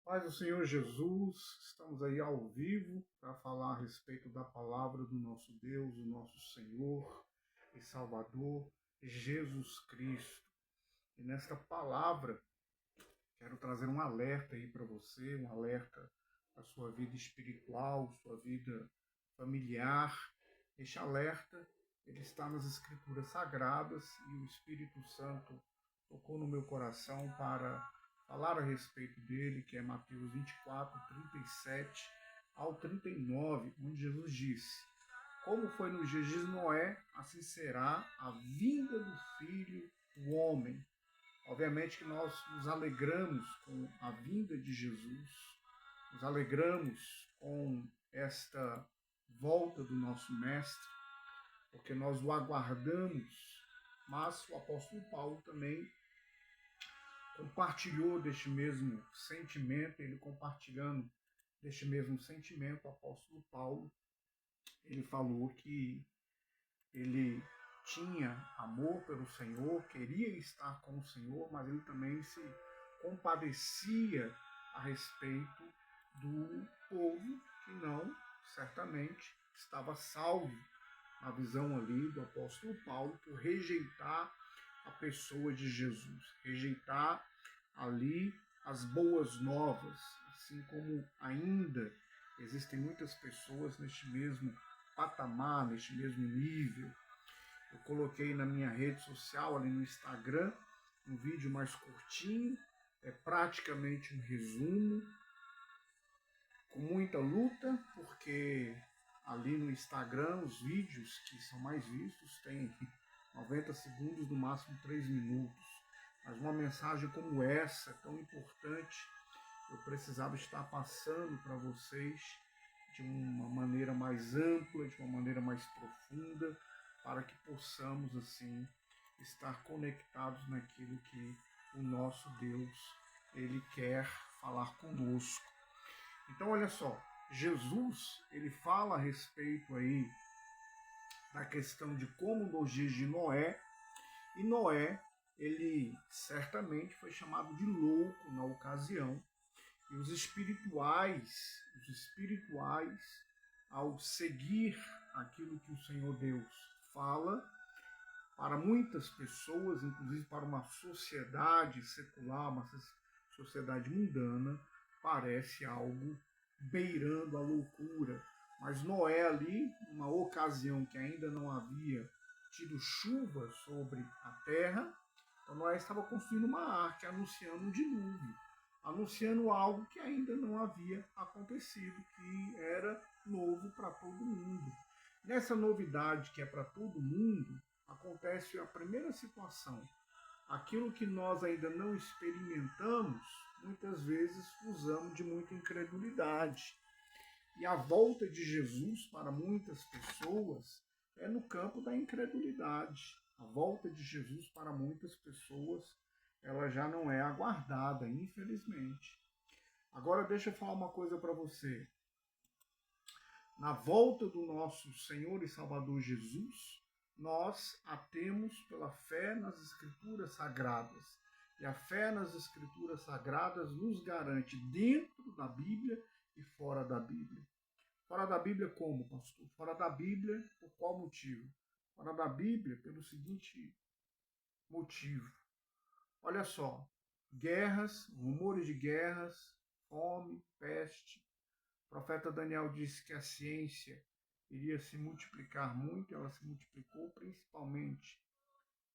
Paz do Senhor Jesus, estamos aí ao vivo para falar a respeito da palavra do nosso Deus, o nosso Senhor e Salvador, Jesus Cristo. E nesta palavra, quero trazer um alerta aí para você, um alerta para a sua vida espiritual, sua vida familiar. Este alerta, ele está nas Escrituras Sagradas e o Espírito Santo tocou no meu coração para falar a respeito dele, que é Mateus 24, 37 ao 39, onde Jesus disse: Como foi nos dias de Noé, assim será a vinda do Filho do Homem. Obviamente que nós nos alegramos com a vinda de Jesus, nos alegramos com esta volta do nosso Mestre, porque nós o aguardamos, mas o apóstolo Paulo também compartilhou deste mesmo sentimento, ele compartilhando deste mesmo sentimento, o apóstolo Paulo, ele falou que ele tinha amor pelo Senhor, queria estar com o Senhor, mas ele também se compadecia a respeito do povo que não, certamente, estava salvo, na visão ali do apóstolo Paulo, por rejeitar a pessoa de Jesus, rejeitar ali as boas novas, assim como ainda existem muitas pessoas neste mesmo patamar, neste mesmo nível. Eu coloquei na minha rede social, ali no Instagram, um vídeo mais curtinho, é praticamente um resumo, com muita luta, porque ali no Instagram os vídeos que são mais vistos têm 90 segundos, no máximo 3 minutos. Mas uma mensagem como essa, tão importante, eu precisava estar passando para vocês de uma maneira mais ampla, de uma maneira mais profunda, para que possamos, assim, estar conectados naquilo que o nosso Deus, ele quer falar conosco. Então, olha só, Jesus, ele fala a respeito aí da questão de como nos dias de Noé, e Noé, ele certamente foi chamado de louco na ocasião, e os espirituais, ao seguir aquilo que o Senhor Deus fala, para muitas pessoas, inclusive para uma sociedade secular, uma sociedade mundana, parece algo beirando a loucura. Mas Noé ali, numa ocasião que ainda não havia tido chuva sobre a terra, então Noé estava construindo uma arca, anunciando um dilúvio, anunciando algo que ainda não havia acontecido, que era novo para todo mundo. Nessa novidade que é para todo mundo, acontece a primeira situação. Aquilo que nós ainda não experimentamos, muitas vezes usamos de muita incredulidade. E a volta de Jesus para muitas pessoas é no campo da incredulidade. A volta de Jesus para muitas pessoas, ela já não é aguardada, infelizmente. Agora deixa eu falar uma coisa para você. Na volta do nosso Senhor e Salvador Jesus, nós a temos pela fé nas Escrituras Sagradas. E a fé nas Escrituras Sagradas nos garante dentro da Bíblia e fora da Bíblia. Fora da Bíblia como, pastor? Fora da Bíblia por qual motivo? Fora da Bíblia pelo seguinte motivo. Olha só, guerras, rumores de guerras, fome, peste. O profeta Daniel disse que a ciência iria se multiplicar muito, ela se multiplicou principalmente.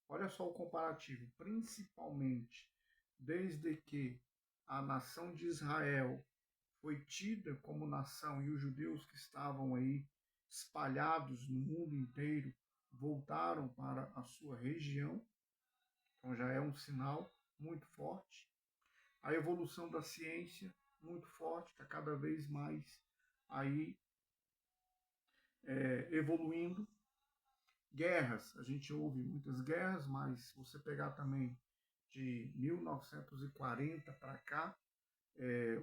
Olha só o comparativo, principalmente desde que a nação de Israel foi tida como nação e os judeus que estavam aí espalhados no mundo inteiro voltaram para a sua região. Então já é um sinal muito forte. A evolução da ciência muito forte, está cada vez mais aí evoluindo. Guerras, a gente ouve muitas guerras, mas se você pegar também de 1940 para cá,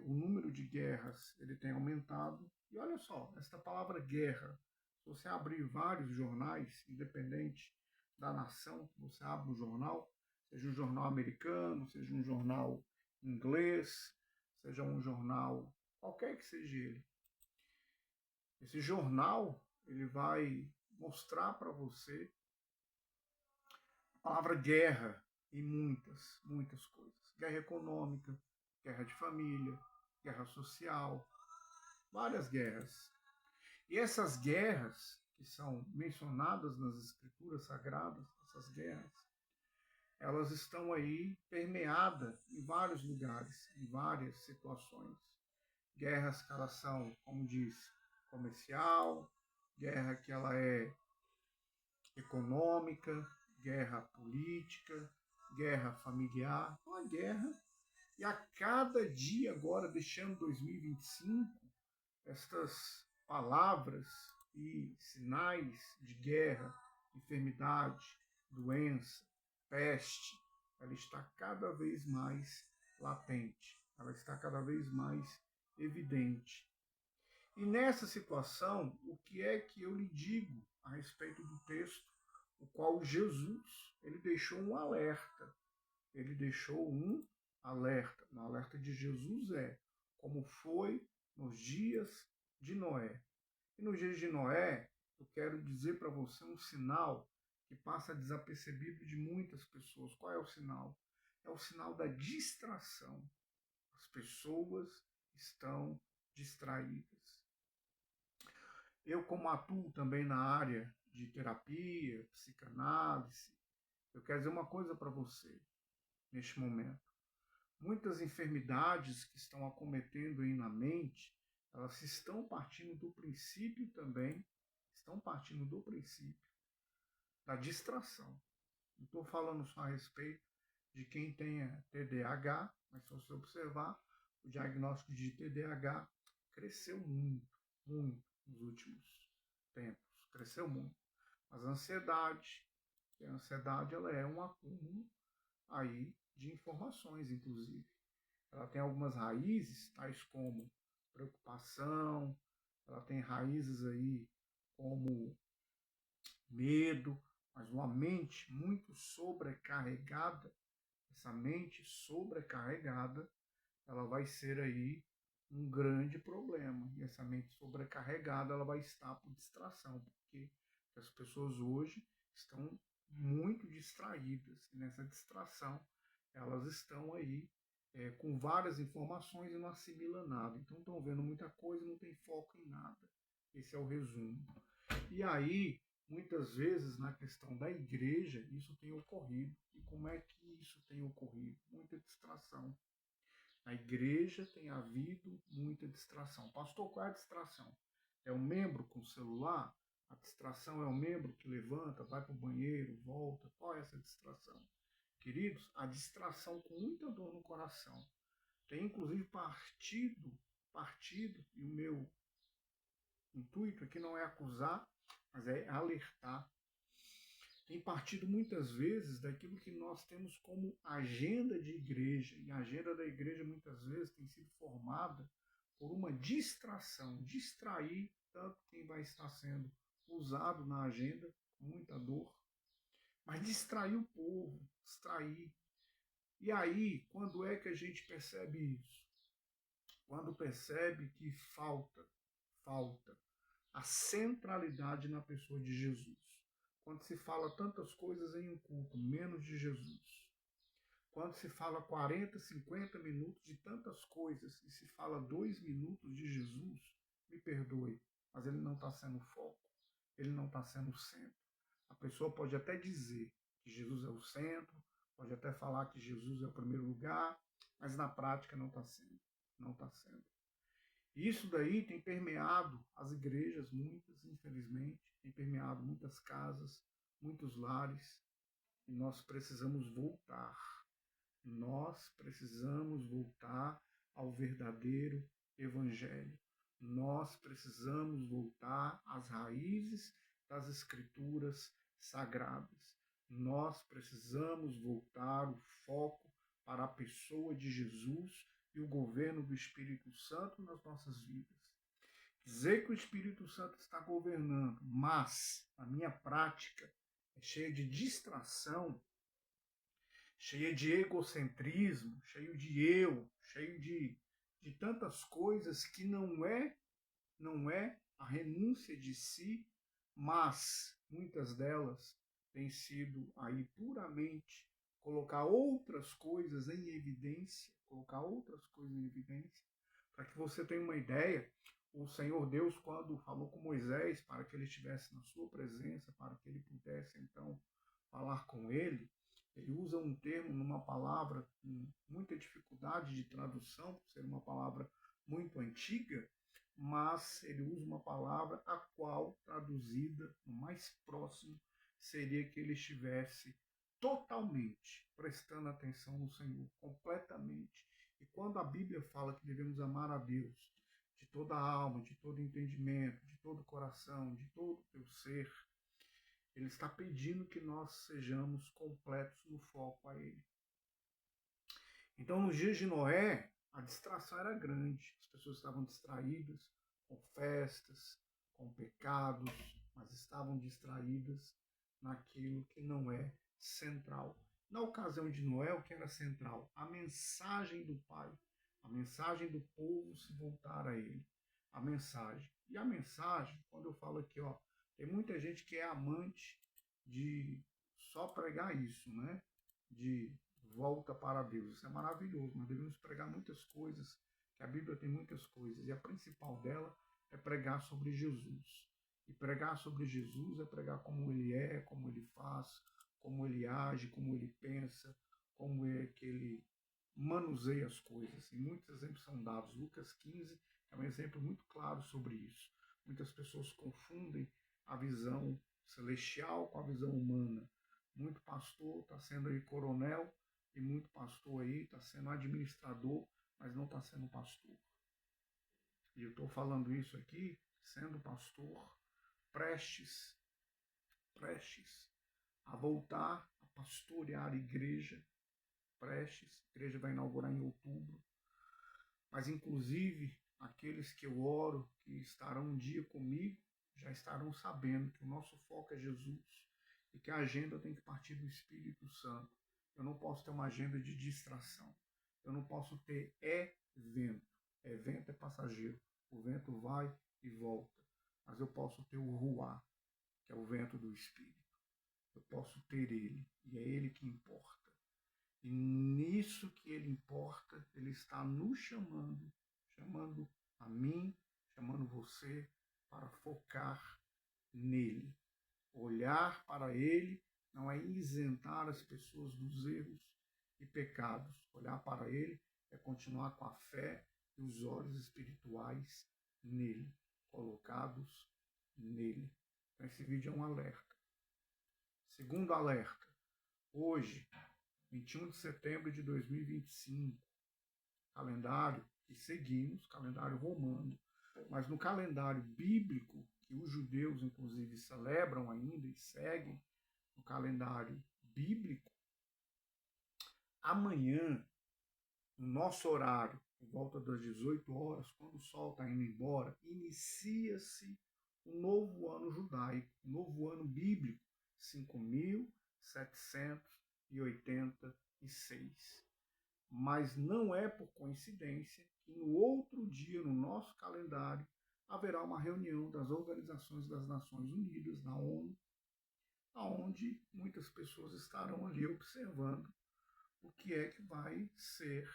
o número de guerras ele tem aumentado. E olha só, esta palavra guerra, se você abrir vários jornais, independente da nação, você abre um jornal, seja um jornal americano, seja um jornal inglês, seja um jornal, qualquer que seja ele. Esse jornal, ele vai mostrar para você a palavra guerra em muitas coisas. Guerra econômica, guerra de família, guerra social, várias guerras. E essas guerras que são mencionadas nas escrituras sagradas, essas guerras, elas estão aí permeadas em vários lugares, em várias situações. Guerras que elas são, como diz, comercial, guerra que ela é econômica, guerra política, guerra familiar, uma guerra. E a cada dia agora, deixando 2025, estas palavras e sinais de guerra, enfermidade, doença, peste, ela está cada vez mais latente, ela está cada vez mais evidente. E nessa situação, o que é que eu lhe digo a respeito do texto, o qual Jesus, ele deixou um alerta. Ele deixou um alerta. O alerta de Jesus é como foi nos dias de Noé. E nos dias de Noé, eu quero dizer para você um sinal que passa desapercebido de muitas pessoas. Qual é o sinal? É o sinal da distração. As pessoas estão distraídas. Eu, como atuo também na área de terapia, psicanálise, eu quero dizer uma coisa para você neste momento. Muitas enfermidades que estão acometendo aí na mente, elas estão partindo do princípio também, estão partindo do princípio da distração. Não estou falando só a respeito de quem tenha TDAH, mas se você observar, o diagnóstico de TDAH cresceu muito nos últimos tempos, cresceu muito. Mas a ansiedade ela é um acúmulo aí de informações, inclusive. Ela tem algumas raízes, tais como preocupação, ela tem raízes aí como medo, mas uma mente muito sobrecarregada, essa mente sobrecarregada, ela vai ser aí um grande problema. E essa mente sobrecarregada, ela vai estar por distração, porque as pessoas hoje estão muito distraídas. E nessa distração, elas estão aí com várias informações e não assimilam nada. Então estão vendo muita coisa e não tem foco em nada. Esse é o resumo. E aí, muitas vezes, na questão da igreja, isso tem ocorrido. E como é que isso tem ocorrido? Muita distração. Na igreja tem havido muita distração. Pastor, qual é a distração? É o membro com o celular? A distração é o membro que levanta, vai para o banheiro, volta? Qual é essa distração? Queridos, a distração com muita dor no coração. Tem inclusive partido, e o meu intuito aqui não é acusar, mas é alertar. Tem partido muitas vezes daquilo que nós temos como agenda de igreja. E a agenda da igreja muitas vezes tem sido formada por uma distração, distrair tanto quem vai estar sendo usado na agenda, com muita dor, mas distrair o povo, distrair. E aí, quando é que a gente percebe isso? Quando percebe que falta a centralidade na pessoa de Jesus. Quando se fala tantas coisas em um culto, menos de Jesus. Quando se fala 40, 50 minutos de tantas coisas e se fala 2 minutos de Jesus, me perdoe, mas ele não está sendo foco, ele não está sendo o centro. A pessoa pode até dizer que Jesus é o centro, pode até falar que Jesus é o primeiro lugar, mas na prática não está sendo, não está sendo. Isso daí tem permeado as igrejas, muitas, infelizmente, tem permeado muitas casas, muitos lares, e nós precisamos voltar. Nós precisamos voltar ao verdadeiro evangelho. Nós precisamos voltar às raízes das escrituras sagradas. Nós precisamos voltar o foco para a pessoa de Jesus e o governo do Espírito Santo nas nossas vidas. Dizer que o Espírito Santo está governando, mas a minha prática é cheia de distração, cheia de egocentrismo, cheio de eu, cheio de de tantas coisas que não é a renúncia de si, mas muitas delas têm sido aí puramente colocar outras coisas em evidência, para que você tenha uma ideia. O Senhor Deus, quando falou com Moisés para que ele estivesse na sua presença, para que ele pudesse então falar com ele, ele usa um termo numa palavra com muita dificuldade de tradução, por ser uma palavra muito antiga, mas ele usa uma palavra a qual, traduzida no mais próximo, seria que ele estivesse totalmente prestando atenção no Senhor, completamente. E quando a Bíblia fala que devemos amar a Deus de toda a alma, de todo entendimento, de todo coração, de todo o teu ser, ele está pedindo que nós sejamos completos no foco a ele. Então, nos dias de Noé, a distração era grande. As pessoas estavam distraídas com festas, com pecados, mas estavam distraídas naquilo que não é central. Na ocasião de Noé, o que era central? A mensagem do Pai, a mensagem do povo se voltar a ele. A mensagem. E a mensagem, quando eu falo aqui, tem muita gente que é amante de só pregar isso, né? De volta para Deus. Isso é maravilhoso. Nós devemos pregar muitas coisas, que a Bíblia tem muitas coisas, e a principal dela é pregar sobre Jesus. E pregar sobre Jesus é pregar como ele é, como ele faz, como ele age, como ele pensa, como é que ele manuseia as coisas. E muitos exemplos são dados. Lucas 15 é um exemplo muito claro sobre isso. Muitas pessoas confundem a visão celestial com a visão humana. Muito pastor está sendo aí coronel, e muito pastor aí está sendo administrador, mas não está sendo pastor. E eu estou falando isso aqui, sendo pastor, prestes a voltar a pastorear a igreja, a igreja vai inaugurar em outubro, mas inclusive aqueles que eu oro, que estarão um dia comigo, já estarão sabendo que o nosso foco é Jesus e que a agenda tem que partir do Espírito Santo. Eu não posso ter uma agenda de distração. Eu não posso ter evento. Evento é passageiro. O vento vai e volta. Mas eu posso ter o ruá, que é o vento do Espírito. Eu posso ter ele. E é ele que importa. E nisso que ele importa, ele está nos chamando a mim, chamando você para focar nele. Olhar para ele não é isentar as pessoas dos erros e pecados. Olhar para ele é continuar com a fé e os olhos espirituais nele, colocados nele. Então, esse vídeo é um alerta. Segundo alerta, hoje, 21 de setembro de 2025, calendário que seguimos, calendário romano, mas no calendário bíblico, que os judeus, inclusive, celebram ainda e seguem, no calendário bíblico, amanhã, no nosso horário, por volta das 18 horas, quando o sol está indo embora, inicia-se um novo ano judaico, um novo ano bíblico, 5.786. Mas não é por coincidência que no outro dia, no nosso calendário, haverá uma reunião das Organizações das Nações Unidas, da ONU, onde muitas pessoas estarão ali observando o que é que vai ser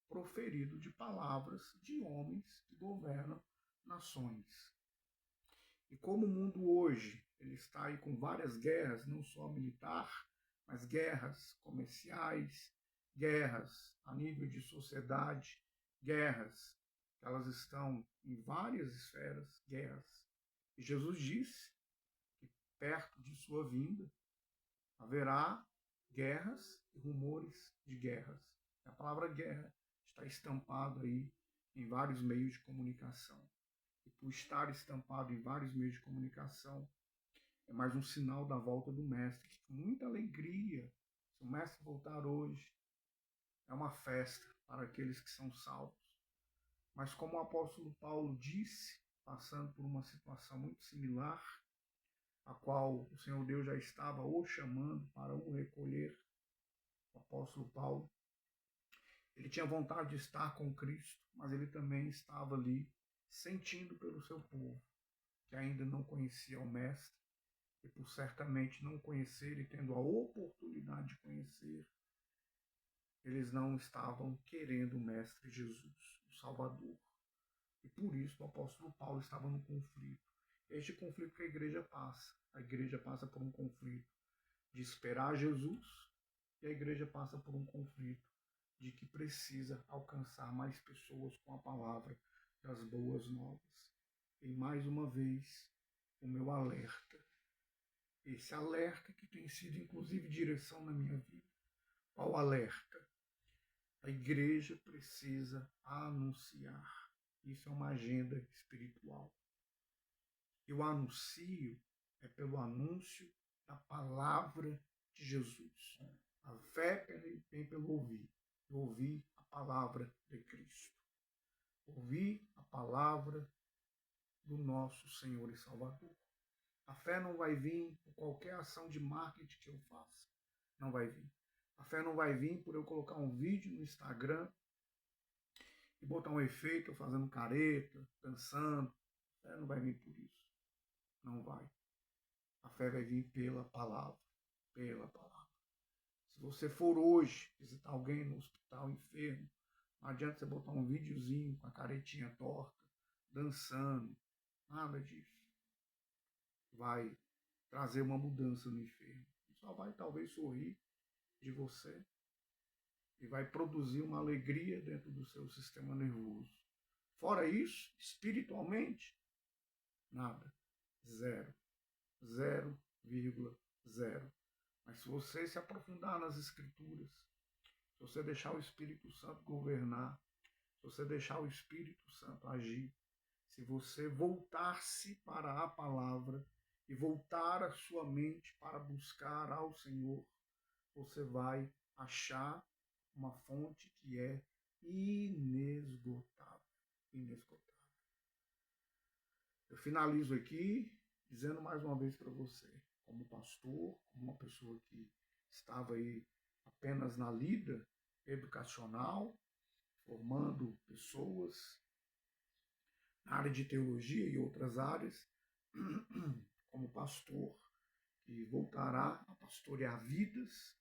proferido de palavras de homens que governam nações. E como o mundo hoje ele está aí com várias guerras, não só militar, mas guerras comerciais, guerras a nível de sociedade, guerras que elas estão em várias esferas, guerras. E Jesus disse que perto de sua vinda haverá guerras e rumores de guerras. A palavra guerra está estampada aí em vários meios de comunicação. E por estar estampado em vários meios de comunicação, é mais um sinal da volta do Mestre, que com muita alegria, se o Mestre voltar hoje, é uma festa para aqueles que são salvos. Mas como o apóstolo Paulo disse, passando por uma situação muito similar, a qual o Senhor Deus já estava o chamando para o recolher, o apóstolo Paulo, Ele tinha vontade de estar com Cristo, mas ele também estava ali sentindo pelo seu povo, que ainda não conhecia o Mestre, e por certamente não conhecer e tendo a oportunidade de conhecer, eles não estavam querendo o Mestre Jesus, o Salvador. E por isso o apóstolo Paulo estava no conflito. Este conflito que a igreja passa. A igreja passa por um conflito de esperar Jesus, e a igreja passa por um conflito de que precisa alcançar mais pessoas com a palavra das boas novas. E mais uma vez, o meu alerta. Esse alerta que tem sido inclusive direção na minha vida. Qual alerta? A igreja precisa anunciar. Isso é uma agenda espiritual. E o anuncio é pelo anúncio da palavra de Jesus. A fé vem pelo ouvir. E ouvir a palavra de Cristo. Ouvir a palavra do nosso Senhor e Salvador. A fé não vai vir por qualquer ação de marketing que eu faça. Não vai vir. A fé não vai vir por eu colocar um vídeo no Instagram e botar um efeito fazendo careta, dançando. A fé não vai vir por isso. Não vai. A fé vai vir pela palavra. Pela palavra. Se você for hoje visitar alguém no hospital enfermo, não adianta você botar um videozinho com a caretinha torta, dançando. Nada disso. Vai trazer uma mudança no enfermo. Só vai talvez sorrir de você e vai produzir uma alegria dentro do seu sistema nervoso. Fora isso, espiritualmente, nada. Zero. 0,0. Mas se você se aprofundar nas Escrituras, se você deixar o Espírito Santo governar, se você deixar o Espírito Santo agir, se você voltar-se para a palavra e voltar a sua mente para buscar ao Senhor, você vai achar uma fonte que é inesgotável. Inesgotável. Eu finalizo aqui dizendo mais uma vez para você, como pastor, como uma pessoa que estava aí apenas na lida educacional, formando pessoas na área de teologia e outras áreas, como pastor que voltará a pastorear vidas,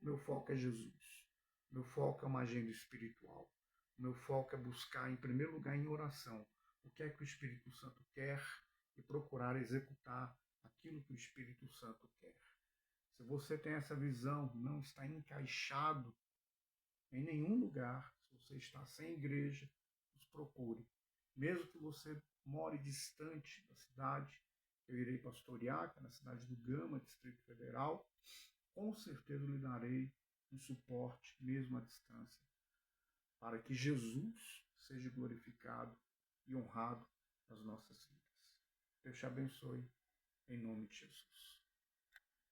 meu foco é Jesus. Meu foco é uma agenda espiritual. Meu foco é buscar, em primeiro lugar, em oração, o que é que o Espírito Santo quer e procurar executar aquilo que o Espírito Santo quer. Se você tem essa visão, não está encaixado em nenhum lugar, se você está sem igreja, nos procure. Mesmo que você more distante da cidade, eu irei pastorear, que é na cidade do Gama, Distrito Federal, com certeza lhe darei um suporte, mesmo à distância, para que Jesus seja glorificado e honrado nas nossas vidas. Deus te abençoe, em nome de Jesus.